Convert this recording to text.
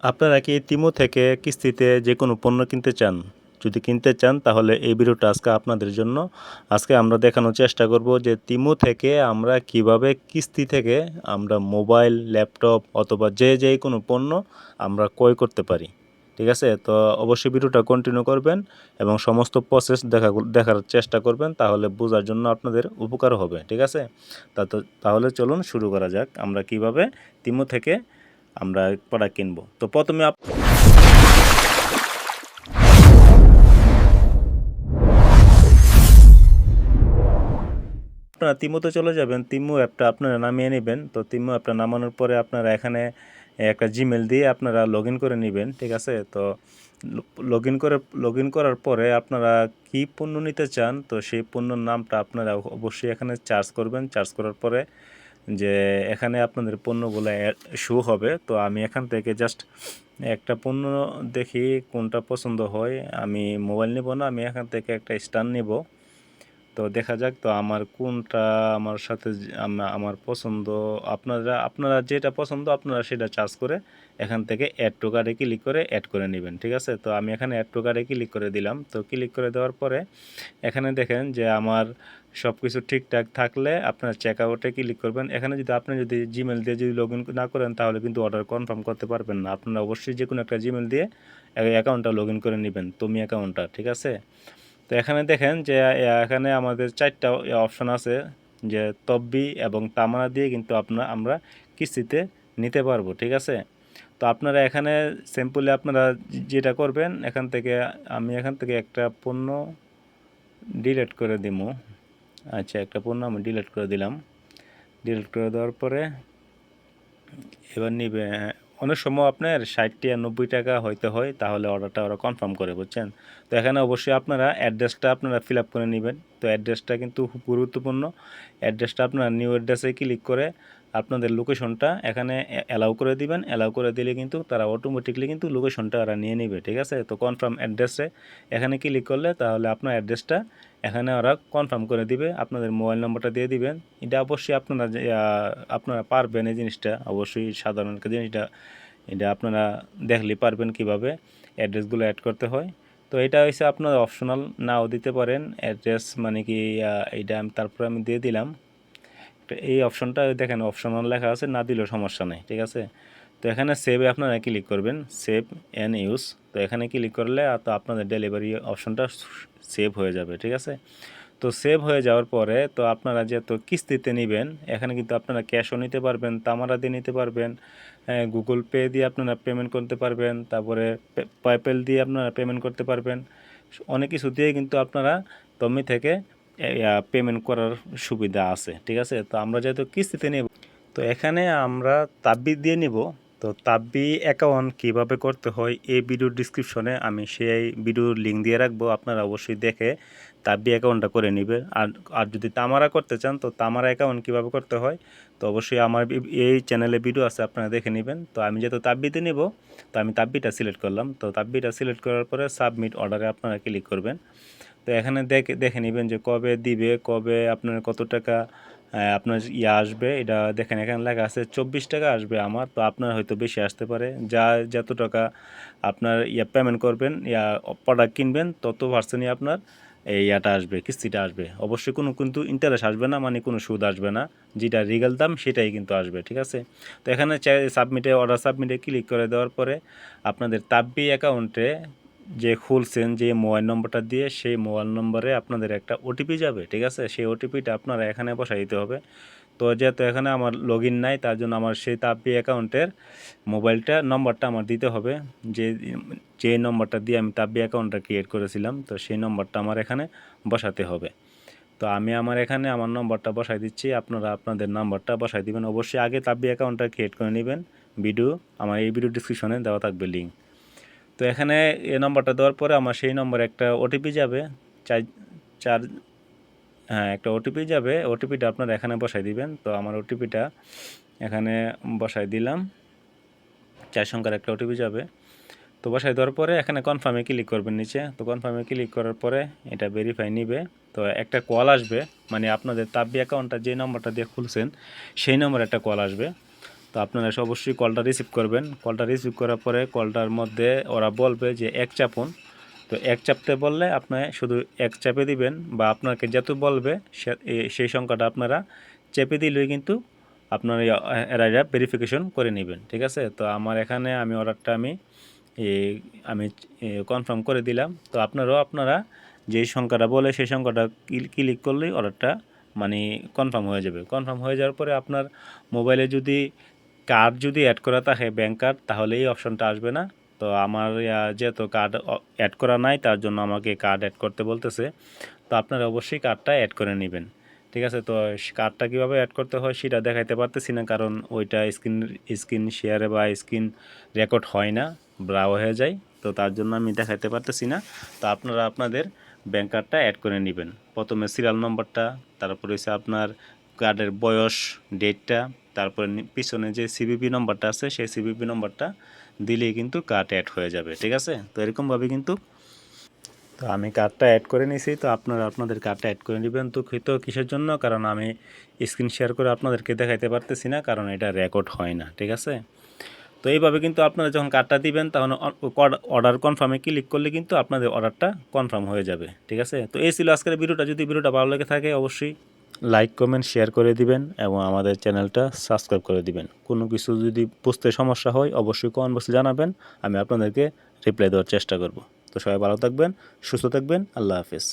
আপনারা কি তিমু থেকে কিস্তিতে যে কোনো পণ্য কিনতে চান? যদি কিনতে চান তাহলে এই ভিডিওটা আজকে আপনাদের জন্য। আজকে আমরা দেখানোর চেষ্টা করব যে তিমু থেকে আমরা কিভাবে কিস্তি থেকে আমরা মোবাইল, ল্যাপটপ অথবা যে কোনো পণ্য আমরা ক্রয় করতে পারি। ঠিক আছে? তো অবশ্যই ভিডিওটা কন্টিনিউ করবেন এবং সমস্ত প্রসেস দেখার চেষ্টা করবেন, তাহলে বোঝার জন্য আপনাদের উপকার হবে। ঠিক আছে? তাহলে চলুন শুরু করা যাক। আমরা কিভাবে তিমু থেকে আমরা প্রোডাক্ট কিনবো। তো প্রথমে আপনারা তিমুতে চলে যাবেন। তিমু অ্যাপটা আপনারা নামিয়ে নেবেন। তো তিমু অ্যাপটা নামানোর পরে আপনারা এখানে একটা জিমেল দিয়ে আপনারা লগ ইন করে নেবেন। ঠিক আছে? তো লগ ইন করার পরে আপনারা কি পণ্য নিতে চান, তো সেই পণ্যর নামটা আপনারা অবশ্যই এখানে চার্জ করবেন। চার্জ করার পরে যে এখানে আপনাদের পণ্যগুলো শো হবে। তো আমি এখান থেকে জাস্ট একটা পণ্য দেখি কোনটা পছন্দ হয়। আমি মোবাইল নেব না, আমি এখান থেকে একটা স্ট্যান্ড নেব। তো দেখা যাক তো আমার কোনটা আমার সাথে আমার পছন্দ। আপনারা যেটা পছন্দ আপনারা সেটা চার্জ করে এখান থেকে অ্যাড টু কার্টে ক্লিক করে অ্যাড করে নেবেন। ঠিক আছে? তো আমি এখানে অ্যাড টু কার্টে ক্লিক করে দিলাম। তো ক্লিক করে দেওয়ার পরে এখানে দেখেন যে আমার সব কিছু ঠিকঠাক থাকলে আপনারা চেক আউটে ক্লিক করবেন। এখানে আপনি যদি জিমেল দিয়ে যদি লগ ইন না করেন তাহলে কিন্তু অর্ডার কনফার্ম করতে পারবেন না। আপনারা অবশ্যই যে কোনো একটা জিমেল দিয়ে অ্যাকাউন্টটা লগ ইন করে নেবেন, তুমি অ্যাকাউন্টটা। ঠিক আছে? তো এখানে দেখেন যে এখানে আমাদের 4টা অপশন আছে, যে তব্বি এবং তামানা দিয়ে কিন্তু আমরা কিস্তিতে নিতে পারবো। ঠিক আছে? তো আপনারা এখানে সিম্পলি আপনারা যেটা করবেন, আমি এখান থেকে একটা পণ্য ডিলিট করে দিব। আচ্ছা, একটা পণ্য আমি ডিলিট করে দিলাম। ডিলিট করে দেওয়ার পরে এবার নিবে অনেক সময় আপনার 60 আর 90 টাকা হইতে হয়, তাহলে অর্ডারটা ওরা কনফার্ম করে, বুঝছেন? তো এখানে অবশ্যই আপনারা অ্যাড্রেসটা আপনারা ফিল আপ করে নেবেন। তো অ্যাড্রেসটা কিন্তু খুব গুরুত্বপূর্ণ। অ্যাড্রেসটা আপনারা নিউ অ্যাড্রেসে ক্লিক করে আপনাদের লোকেশনটা এখানে অ্যালাউ করে দিবেন। অ্যালাউ করে দিলে কিন্তু তারা অটোমেটিকলি কিন্তু লোকেশনটা ওরা নিয়ে নেবে। ঠিক আছে? তো কনফার্ম অ্যাড্রেসে এখানে ক্লিক করলে তাহলে আপনার অ্যাড্রেসটা এখানে ওরা কনফার্ম করে দিবে। আপনাদের মোবাইল নম্বরটা দিয়ে দিবেন। এটা অবশ্যই আপনারা পারবেন এই জিনিসটা, অবশ্যই সাধারণ একটা জিনিস। এটা আপনারা দেখলেই পারবেন কিভাবে অ্যাড্রেসগুলো অ্যাড করতে হয়। তো এটা হচ্ছে আপনার অপশনাল, নাও দিতে পারেন অ্যাড্রেস, মানে কি এইটা তারপরে আমি দিয়ে দিলাম। এই অপশনটা দেখেন অপশনাল লেখা আছে, না দিলেও সমস্যা নেই। ঠিক আছে? তো এখানে সেভে আপনারা ক্লিক করবেন, সেভ অ্যান্ড ইউজ। তো এখানে ক্লিক করলে তো আপনাদের ডেলিভারি অপশনটা সেভ হয়ে যাবে। ঠিক আছে? তো সেভ হয়ে যাওয়ার পরে তো আপনারা যেহেতু কিস্তিতে নেবেন, এখানে কিন্তু আপনারা ক্যাশও নিতে পারবেন, তামারা দিয়ে নিতে পারবেন, গুগল পে দিয়ে আপনারা পেমেন্ট করতে পারবেন, তারপরে পেপ্যাল দিয়ে আপনারা পেমেন্ট করতে পারবেন। অনেক কিছু দিয়ে কিন্তু আপনারা তমি থেকে পেমেন্ট করার সুবিধা আছে। ঠিক আছে? তো আমরা যেহেতু কিস্তিতে নেব, তো এখানে আমরা তাব্বি দিয়ে নিব। তো তাব্বি অ্যাকাউন্ট কীভাবে করতে হয় এই ভিডিওর ডিসক্রিপশনে আমি সেই ভিডিওর লিঙ্ক দিয়ে রাখবো, আপনারা অবশ্যই দেখে তাব্বি অ্যাকাউন্টটা করে নেবেন। আর যদি তামারা করতে চান, তো তামারা অ্যাকাউন্ট কীভাবে করতে হয় তো অবশ্যই আমার এই চ্যানেলে ভিডিও আছে, আপনারা দেখে নেবেন। তো আমি যেহেতু তাব্বিতে নেব, তো আমি তাব্বিটা সিলেক্ট করলাম। তো তাব্বিটা সিলেক্ট করার পরে সাবমিট অর্ডারে আপনারা ক্লিক করবেন। তো এখানে দেখে নেবেন যে কবে দিবে, কবে আপনার কত টাকা আপনার আসবে। এটা দেখেন এখানে লেখা আছে 24 টাকা আসবে আমার। তো আপনার হয়তো বেশি আসতে পারে, যত টাকা আপনার পেমেন্ট করবেন, প্রোডাক্ট কিনবেন, তত পার্সেন্টই আপনার ইয়াটা আসবে, কিস্তিটা আসবে। অবশ্যই কিন্তু ইন্টারেস্ট আসবে না, মানে কোনো সুদ আসবে না। যেটা রিগাল দাম সেটাই কিন্তু আসবে। ঠিক আছে? তো এখানে অর্ডার সাবমিটে ক্লিক করে দেওয়ার পরে আপনাদের তাব্বি অ্যাকাউন্টে যে খুলছেন যে মোবাইল নম্বরটা দিয়ে, সেই মোবাইল নম্বরে আপনাদের একটা ওটিপি যাবে। ঠিক আছে? সেই ওটিপিটা আপনারা এখানে বসাই দিতে হবে। তো যেহেতু এখানে আমার লগ ইন নাই, তার জন্য আমার সেই তাব্বি অ্যাকাউন্টের নম্বরটা আমার দিতে হবে। যে যে নম্বরটা দিয়ে আমি তাব্বি অ্যাকাউন্টটা ক্রিয়েট করেছিলাম, তো সেই নম্বরটা আমার এখানে বসাতে হবে। তো আমি এখানে আমার নম্বরটা বসাই দিচ্ছি, আপনারা আপনাদের নাম্বারটা বসাই দিবেন। অবশ্যই আগে তাব্বি অ্যাকাউন্টটা ক্রিয়েট করে নেবেন। আমার এই ভিডিও ডিসক্রিপশনে দেওয়া থাকবে লিঙ্ক। তো এখানে এই নম্বরটা দেওয়ার পরে আমার সেই নম্বরে একটা ওটিপি যাবে, চার চার হ্যাঁ, একটা ওটিপি যাবে। ওটিপিটা আপনারা এখানে বসাই দিবেন। তো আমার ওটিপিটা এখানে বসাই দিলাম, 4 সংখ্যার একটা ওটিপি যাবে। তো বসাই দেওয়ার পরে এখানে কনফার্মে ক্লিক করবেন নিচে। তো কনফার্মে ক্লিক করার পরে এটা ভেরিফাই নিবে। তো একটা কল আসবে, মানে আপনাদের তাব্বি অ্যাকাউন্টটা যে নম্বরটা দিয়ে খুলছেন সেই নম্বরে একটা কল আসবে। তো আপনারা অবশ্যই কলটা রিসিভ করবেন। কলটা রিসিভ করার পরে কলটার মধ্যে ওরা বলবে যে এক চাপুন। তো এক চাপতে বললে আপনি শুধু এক চাপে দিবেন, বা আপনাকে যত বলবে সেই সংখ্যাটা আপনারা চেপে দিলেই কিন্তু আপনার এরা ভেরিফিকেশন করে নেবেন। ঠিক আছে, তো আমার এখানে আমি অর্ডারটা আমি কনফার্ম করে দিলাম। তো আপনারা যেই সংখ্যাটা বলে সেই সংখ্যাটা ক্লিক করলেই অর্ডারটা মানে কনফার্ম হয়ে যাবে। কনফার্ম হয়ে যাওয়ার পরে আপনার মোবাইলে যদি কার্ড যদি অ্যাড করা থাকে, ব্যাঙ্ক কার্ড, তাহলে এই অপশনটা আসবে না। তো আমার যেহেতু কার্ড অ্যাড করা নাই, তার জন্য আমাকে কার্ড অ্যাড করতে বলতেছে। তো আপনারা অবশ্যই কার্ডটা অ্যাড করে নেবেন। ঠিক আছে, তো কার্ডটা কীভাবে অ্যাড করতে হয় সেটা দেখাইতে পারতেছি না, কারণ ওইটা স্ক্রিন শেয়ারে বা স্ক্রিন রেকর্ড হয় না, ব্রাও হয়ে যায়। তো তার জন্য আমি দেখাইতে পারতেছি না। তো আপনারা আপনাদের ব্যাঙ্ক কার্ডটা অ্যাড করে নেবেন। প্রথমে সিরিয়াল নম্বরটা, তারপরে হচ্ছে আপনার কার্ডের বয়স, ডেটটা, তারপরে পিছনে যে সিভিভি নম্বরটা আছে সেই সিভিভি নম্বরটা দিলেই কিন্তু কার্ড অ্যাড হয়ে যাবে। ঠিক আছে, তো এরকমভাবে কিন্তু তো আমি কার্ডটা অ্যাড করে নিয়েছি। তো আপনারা আপনাদের কার্ডটা অ্যাড করে নেবেন। তো কিসের জন্য, কারণ আমি স্ক্রিন শেয়ার করে আপনাদেরকে দেখাইতে পারতেছি না, কারণ এটা রেকর্ড হয় না। ঠিক আছে, তো এইভাবে কিন্তু আপনারা যখন কার্ডটা দিবেন তখন অর্ডার কনফার্মে ক্লিক করলে কিন্তু আপনাদের অর্ডারটা কনফার্ম হয়ে যাবে। ঠিক আছে, তো এই ছিল আজকের ভিডিওটা। যদি ভিডিওটা ভালো লেগে থাকে অবশ্যই লাইক, কমেন্ট, শেয়ার করে দিবেন এবং আমাদের চ্যানেলটা সাবস্ক্রাইব করে দিবেন। কোনো কিছু যদি বুঝতে সমস্যা হয় অবশ্যই কমেন্ট বক্সে জানাবেন, আমি আপনাদেরকে রিপ্লাই দেওয়ার চেষ্টা করব। তো সবাই ভালো থাকবেন, সুস্থ থাকবেন, আল্লাহ হাফেজ।